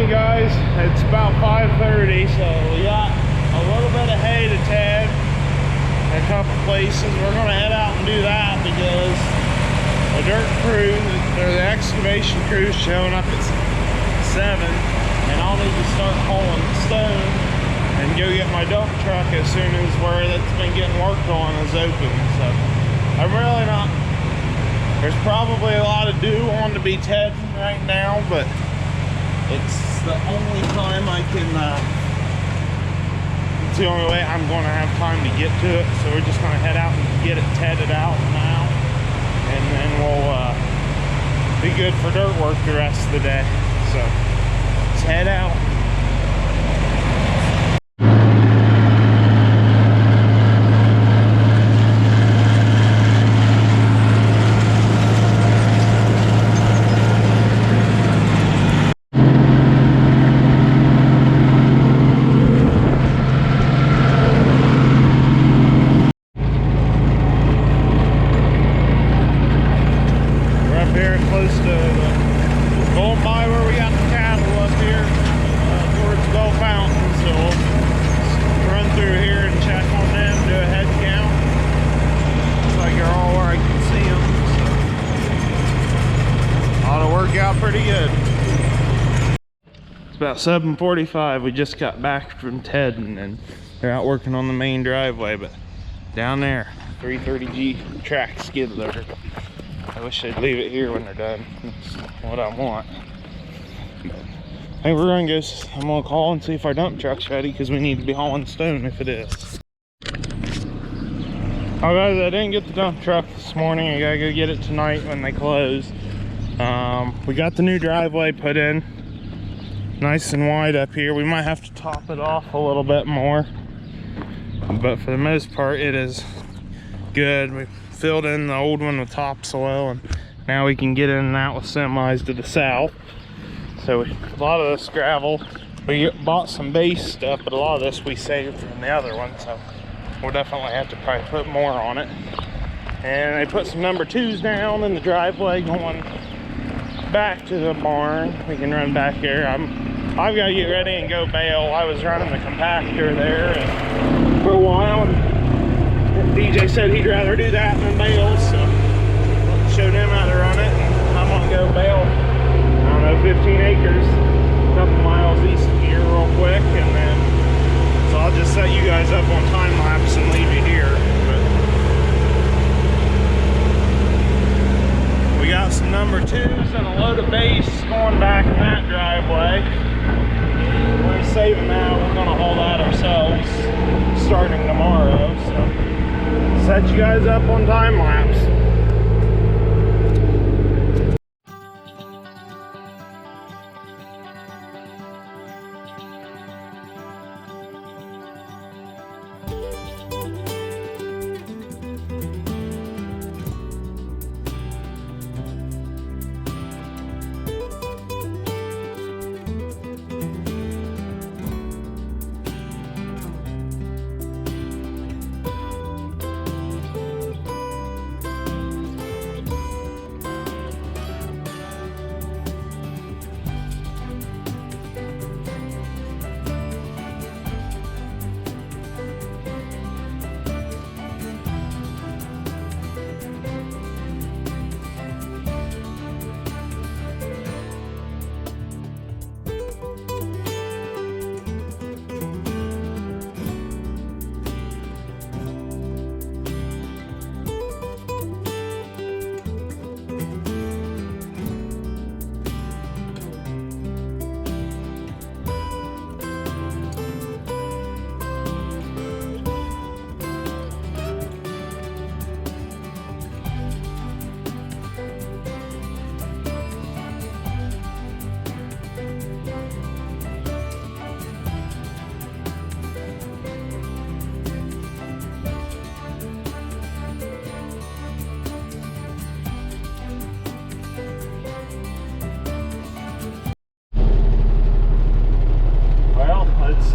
morning, guys. It's about 5:30, so we got a little bit of hay to ted in a couple places. We're going to head out and do that because the dirt crew, or the excavation crew, is showing up at 7, and I'll need to start hauling stone and go get my dump truck as soon as where that's been getting worked on is open. So I'm really not. There's probably a lot of dew on to be ted right now, but it's the only time I can, it's the only way I'm going to have time to get to it. So we're just going to head out and get it tedded out now. And then we'll be good for dirt work the rest of the day. So let's head out. Pretty good. It's about 7:45. We just got back from tedding and they're out working on the main driveway, but down there 330G track skid loader. I wish they'd leave it here when they're done. That's what I want. I think we're gonna go, I'm gonna call and see if our dump truck's ready because we need to be hauling stone if it is. Oh guys, I didn't get the dump truck this morning. I gotta go get it tonight when they close. We got the new driveway put in, nice and wide up here. We might have to top it off a little bit more, but for the most part it is good. We filled in the old one with topsoil, and now we can get in and out with semis to the south. So a lot of this gravel, we bought some base stuff, but a lot of this we saved from the other one, so we'll definitely have to probably put more on it. And they put some number 2s down in the driveway going back to the barn. We can run back there. I've got to get ready and go bale. I was running the compactor there for a while, and DJ said he'd rather do that than bale, so showed him how to run it. And I'm gonna go bale, I don't know, 15 acres, a couple miles east of here real quick, and then so I'll just set you guys up on time lapse and leave you here. We got some number 2s and a load of base going back in that driveway. We're saving that. We're going to haul that ourselves starting tomorrow. So set you guys up on time lapse.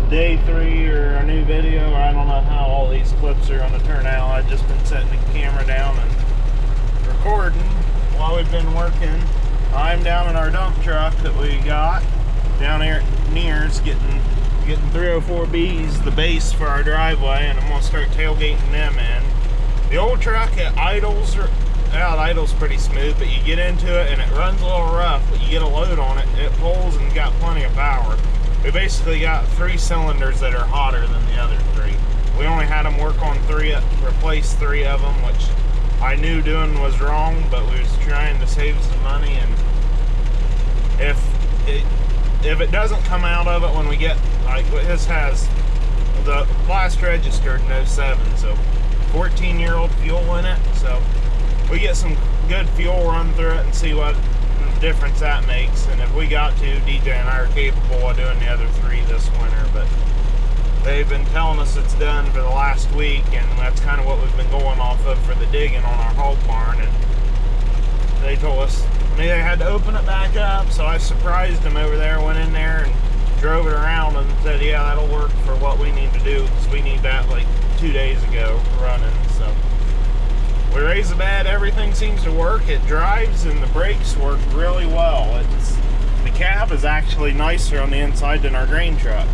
Day 3 or a new video, or I don't know how all these clips are going to turn out. I've just been setting the camera down and recording while we've been working. I'm down in our dump truck that we got, down here at Nears getting 304Bs, the base for our driveway, and I'm gonna start tailgating them in. The old truck, it idles pretty smooth, but you get into it and it runs a little rough, but you get a load on it, it pulls and got plenty of power. We basically got 3 cylinders that are hotter than the other 3. We only had them work on 3, replace 3 of them, which I knew doing was wrong, but we was trying to save some money. And if it doesn't come out of it when we get, like this has the last registered in 07, so 14-year-old fuel in it, so we get some good fuel run through it and see what difference that makes. And if we got to, DJ and I are capable of doing the other 3 this winter, but they've been telling us it's done for the last week, and that's kind of what we've been going off of for the digging on our hog barn. And they told us they had to open it back up, so I surprised them over there, went in there and drove it around and said, yeah, that'll work for what we need to do, because we need that like 2 days ago running. So we raise the bed, everything seems to work. It drives and the brakes work really well. The cab is actually nicer on the inside than our grain truck.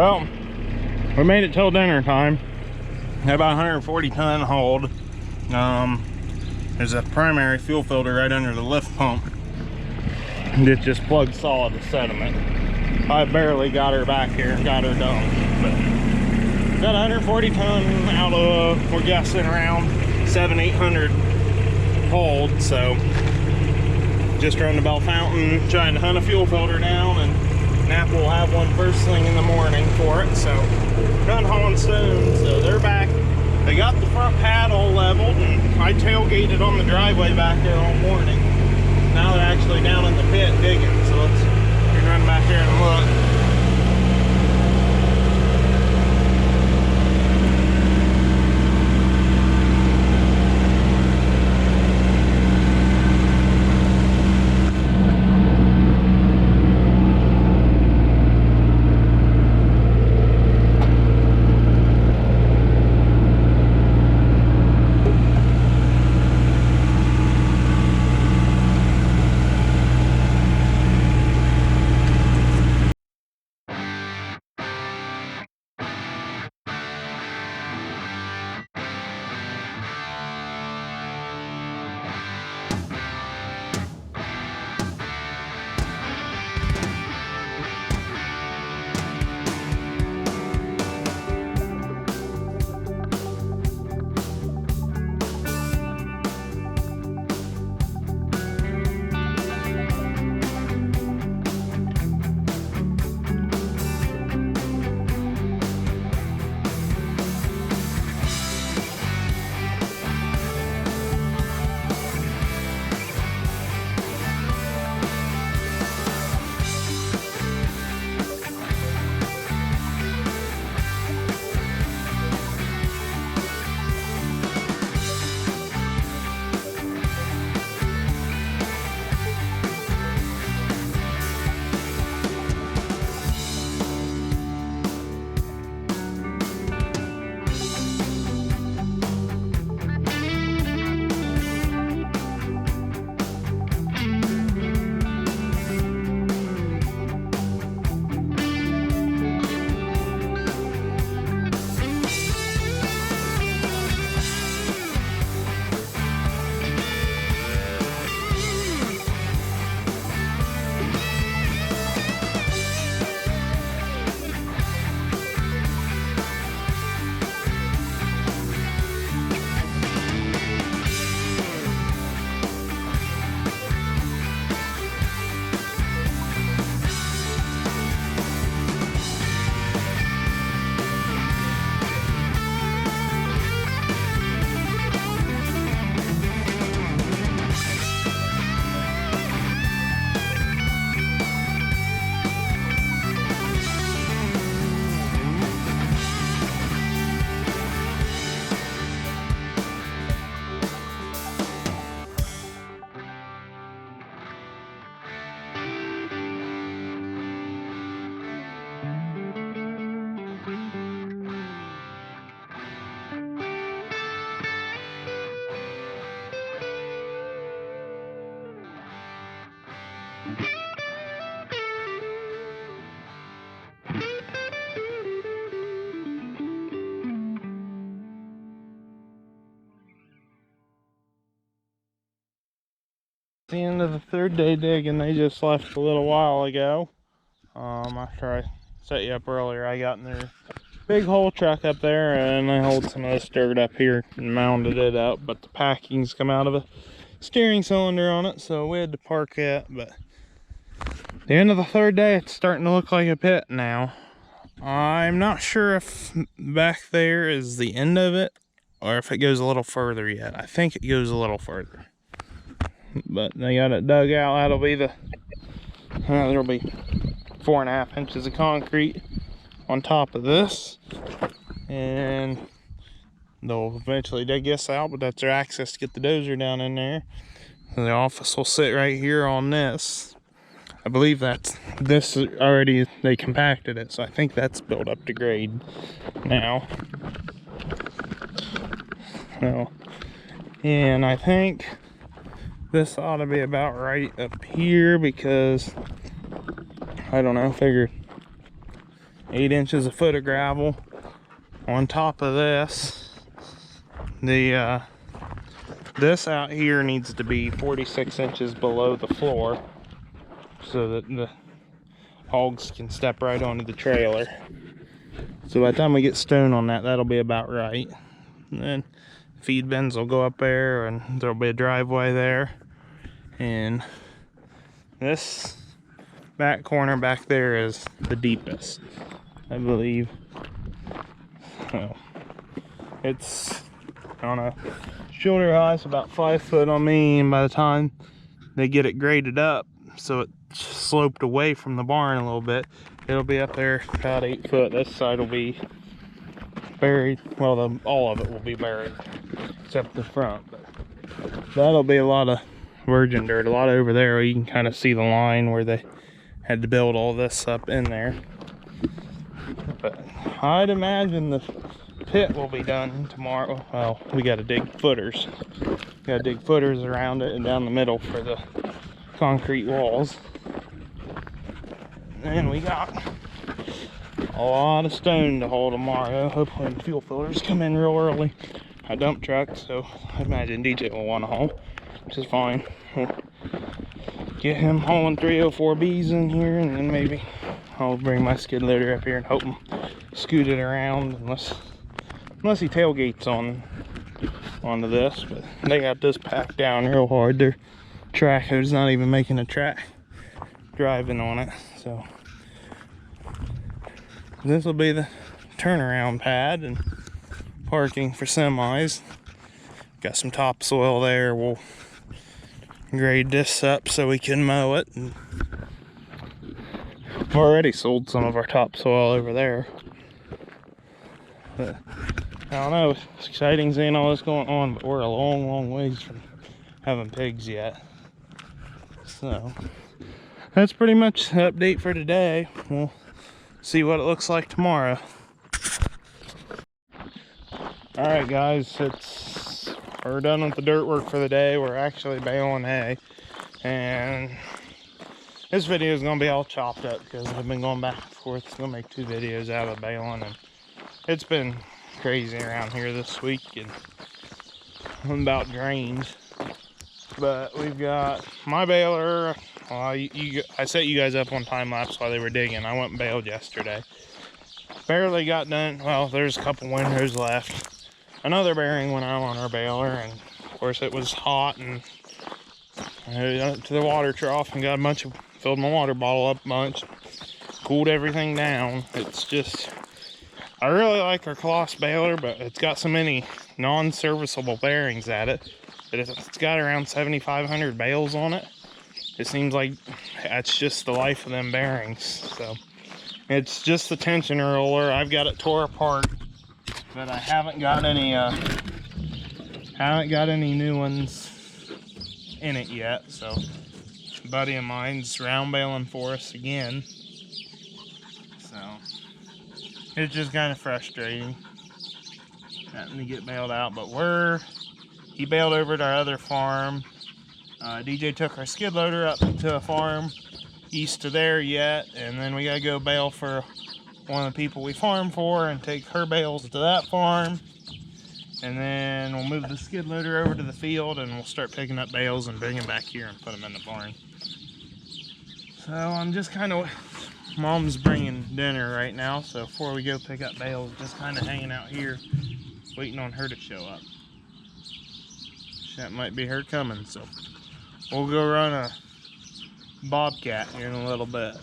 Well, we made it till dinner time. Had about 140 ton hold. There's a primary fuel filter right under the lift pump. It just plugged solid with sediment. I barely got her back here and got her done. But got 140 ton out of, we're guessing around 700-800 hold. So just run the Bell Fountain, trying to hunt a fuel filter down, and Napa will have one first thing in the morning for it. So done hauling stones, so they're back. They got the front paddle leveled, and I tailgated on the driveway back there all morning. Now they're actually down in the pit digging, so let's run back there and look. The end of the third day digging. They just left a little while ago. After I set you up earlier, I got in their big hole truck up there and I hauled some of this dirt up here and mounded it up, but the packing's come out of a steering cylinder on it, so we had to park it. But the end of the third day, it's starting to look like a pit now. I'm not sure if back there is the end of it or if it goes a little further yet. I think it goes a little further. But they got it dug out. That'll be the, there'll be 4.5 inches of concrete on top of this. And they'll eventually dig this out, but that's their access to get the dozer down in there. And the office will sit right here on this. I believe that's, this already, they compacted it, so I think that's built up to grade now. So, and I think this ought to be about right up here because, I don't know, figured 8 inches a foot of gravel. On top of this, this out here needs to be 46 inches below the floor so that the hogs can step right onto the trailer. So by the time we get stone on that, that'll be about right. And then feed bins will go up there, and there'll be a driveway there. And this back corner back there is the deepest, I believe. So it's on a shoulder high, it's about 5 foot on me, and by the time they get it graded up so it sloped away from the barn a little bit, it'll be up there about 8 foot. This side will be buried, well, all of it will be buried except the front, but that'll be a lot of virgin dirt, a lot over there where you can kind of see the line where they had to build all this up in there. But I'd imagine the pit will be done tomorrow. Well, we got to dig footers. Got to dig footers around it and down the middle for the concrete walls. And we got a lot of stone to haul tomorrow. Hopefully the fuel fillers come in real early. I dump truck, so I imagine DJ will want to haul, which is fine. We'll get him hauling 304Bs in here, and then maybe I'll bring my skid loader up here and hope him scoot it around unless he tailgates onto this. But they got this packed down real hard. Their track hood's not even making a track driving on it. So this will be the turnaround pad and parking for semis. Got some topsoil there. We'll grade this up so we can mow it. And we've already sold some of our topsoil over there. But I don't know, it's exciting seeing all this going on, but we're a long, long ways from having pigs yet. So that's pretty much the update for today. We'll see what it looks like tomorrow. Alright guys, we're done with the dirt work for the day. We're actually baling hay, and this video is going to be all chopped up because I've been going back and forth. It's going to make 2 videos out of baling, and it's been crazy around here this week and about drains. But we've got my baler. Well, I set you guys up on time lapse while they were digging. I went and baled yesterday. Barely got done. Well, there's a couple windows left. Another bearing went out on our baler, and of course it was hot, and I went up to the water trough and got filled my water bottle up a bunch, cooled everything down. It's just, I really like our Coloss baler, but it's got so many non-serviceable bearings at it that it's got around 7,500 bales on it. It seems like that's just the life of them bearings. So it's just the tension roller. I've got it tore apart, but I haven't got any new ones in it yet. So a buddy of mine's round baling for us again. So it's just kind of frustrating having to get bailed out, but he bailed over at our other farm. DJ took our skid loader up to a farm east of there yet, and then we gotta go bail for one of the people we farm for and take her bales to that farm, and then we'll move the skid loader over to the field and we'll start picking up bales and bring them back here and put them in the barn. So I'm just kind of, Mom's bringing dinner right now, so before we go pick up bales, just kind of hanging out here waiting on her to show up. That might be her coming, so we'll go run a bobcat here in a little bit.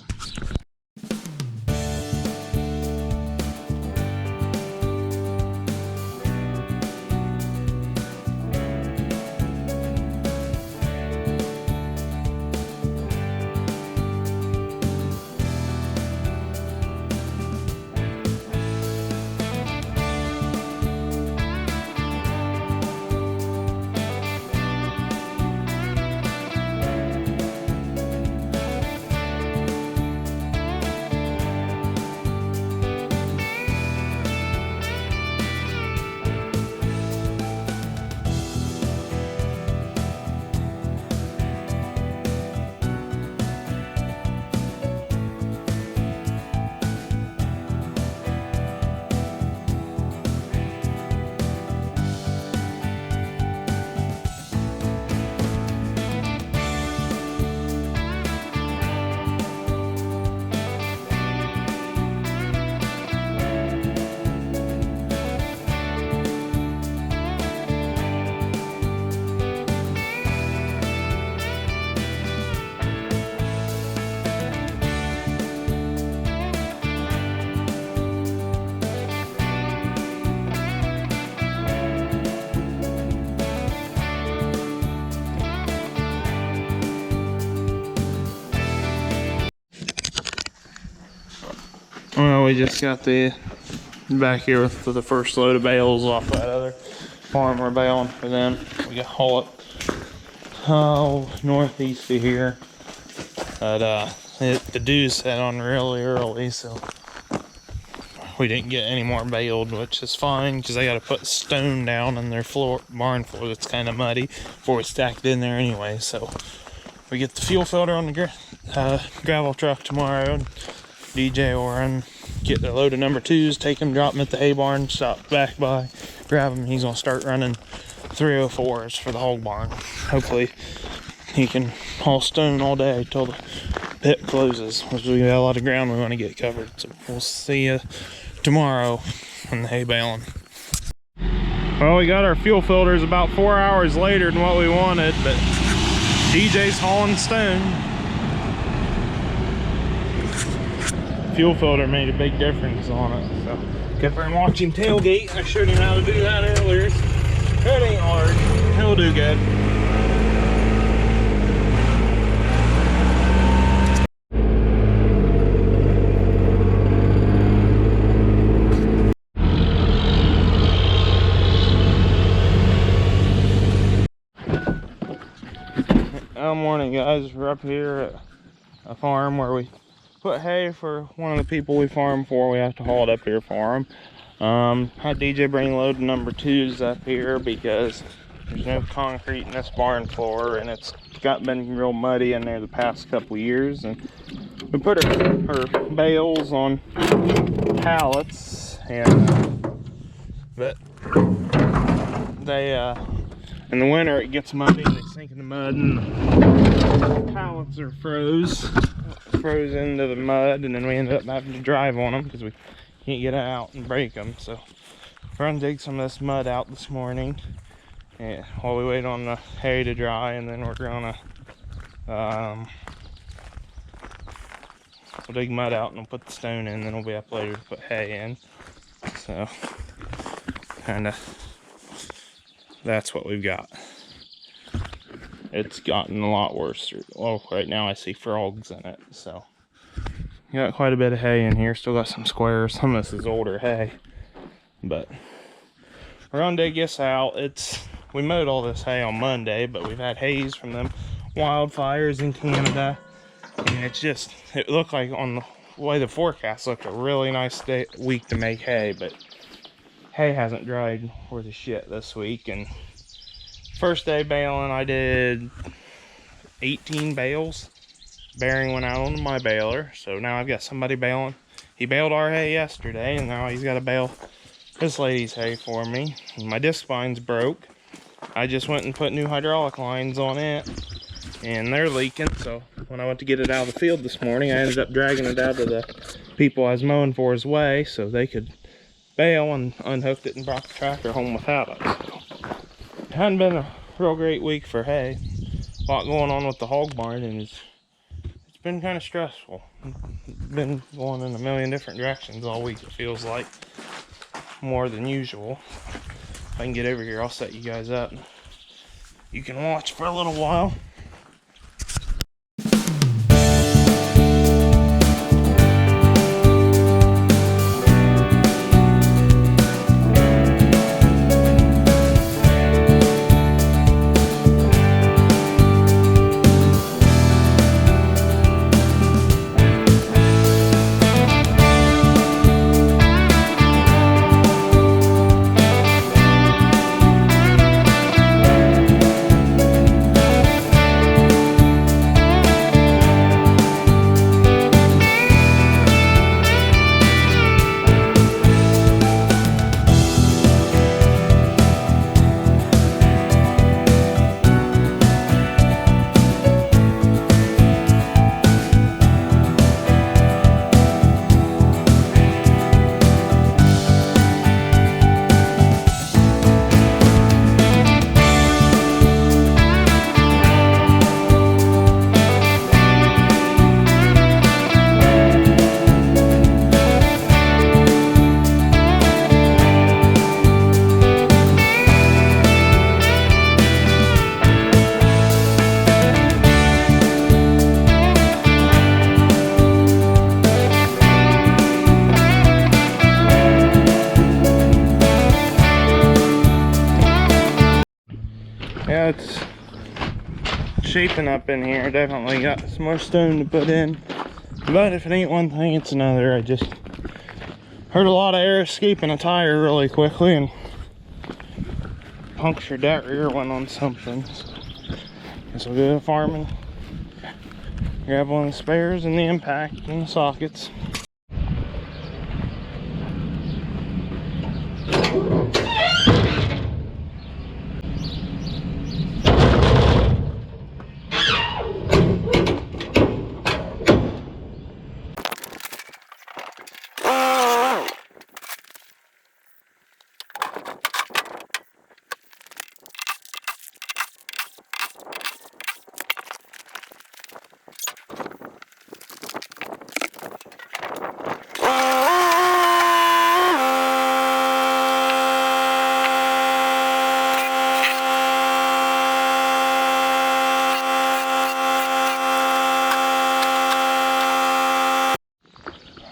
Well, we just got the back here with the first load of bales off that other farm we're baling for them. We got to haul it northeast of here. But the dew set on really early, so we didn't get any more baled, which is fine because I got to put stone down in their barn floor that's kind of muddy before we stack it in there anyway. So we get the fuel filter on the gravel truck tomorrow, and DJ will run, get a load of number 2s, take them, drop them at the hay barn, stop back by, grab them. He's gonna start running 304s for the hog barn. Hopefully he can haul stone all day till the pit closes, because we got a lot of ground we want to get covered. So we'll see you tomorrow on the hay baling. Well, we got our fuel filters about 4 hours later than what we wanted, but DJ's hauling stone. Fuel filter made a big difference on it, so kept him watching tailgate. I showed him how to do that earlier. It ain't hard. He'll do good. Good morning, guys. We're up here at a farm where we put hay for one of the people we farm for. We have to haul it up here for him. Had DJ bring a load of number 2s up here because there's no concrete in this barn floor, and it's been real muddy in there the past couple years. And we put her bales on pallets, and but they in the winter it gets muddy and they sink in the mud, and the pallets are froze into the mud, and then we ended up having to drive on them because we can't get out and break them. So we're gonna dig some of this mud out this morning, and while we wait on the hay to dry, and then we're gonna we'll dig mud out and we'll put the stone in, and then we'll be up later to put hay in. So kinda that's what we've got. It's gotten a lot worse. Well, right now I see frogs in it, so got quite a bit of hay in here. Still got some squares. Some of this is older hay, but we're gonna dig this out. We mowed all this hay on Monday, but we've had haze from them wildfires in Canada, and it looked like, on the way the forecast looked, a really nice week to make hay, but hay hasn't dried worth a shit this week. And first day baling, I did 18 bales. Bearing went out on my baler, so now I've got somebody baling. He baled our hay yesterday, and now he's got to bale this lady's hay for me. My disc spine's broke. I just went and put new hydraulic lines on it, and they're leaking. So when I went to get it out of the field this morning, I ended up dragging it out to the people I was mowing for's way so they could bale, and unhooked it and brought the tractor home without it. So it hadn't been a real great week for hay. A lot going on with the hog barn, and it's been kind of stressful. Been going in a million different directions all week, it feels like, more than usual. If I can get over here, I'll set you guys up. You can watch for a little while. Yeah, it's shaping up in here. Definitely got some more stone to put in. But if it ain't one thing, it's another. I just heard a lot of air escaping a tire really quickly and punctured that rear one on something. So guess we'll go to the farm and grab one of the spares and the impact and the sockets.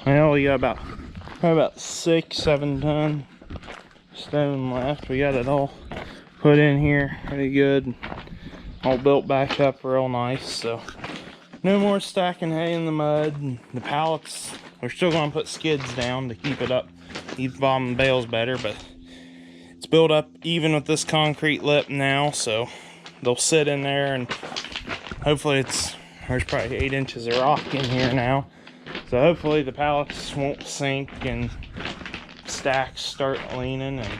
Well, we got probably about 6-7 ton stone left. We got it all put in here pretty good, all built back up real nice. So no more stacking hay in the mud. And the pallets, we're still going to put skids down to keep it up, keep the bottom of the bales better, but it's built up even with this concrete lip now, so they'll sit in there, and hopefully there's probably 8 inches of rock in here now. So hopefully the pallets won't sink and stacks start leaning, and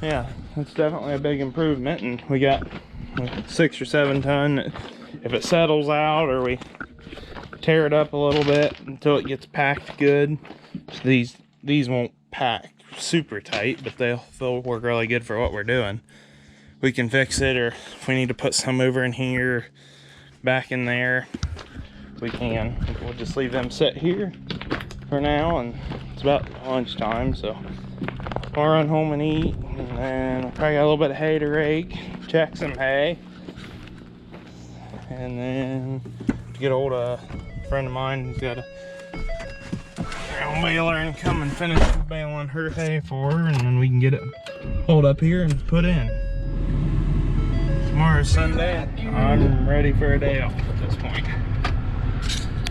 yeah, it's definitely a big improvement. And we got 6 or 7 ton. If it settles out or we tear it up a little bit until it gets packed good, so these won't pack super tight, but they'll work really good for what we're doing. We can fix it, or if we need to put some over in here, back in there, we can. We'll just leave them sit here for now, and it's about lunchtime, so I'll run home and eat, and then I probably got a little bit of hay to rake, check some hay, and then to get old a friend of mine who's got a ground baler and come and finish baling her hay for her, and then we can get it hauled up here and put in. Tomorrow's Sunday. I'm ready for a day off at this point.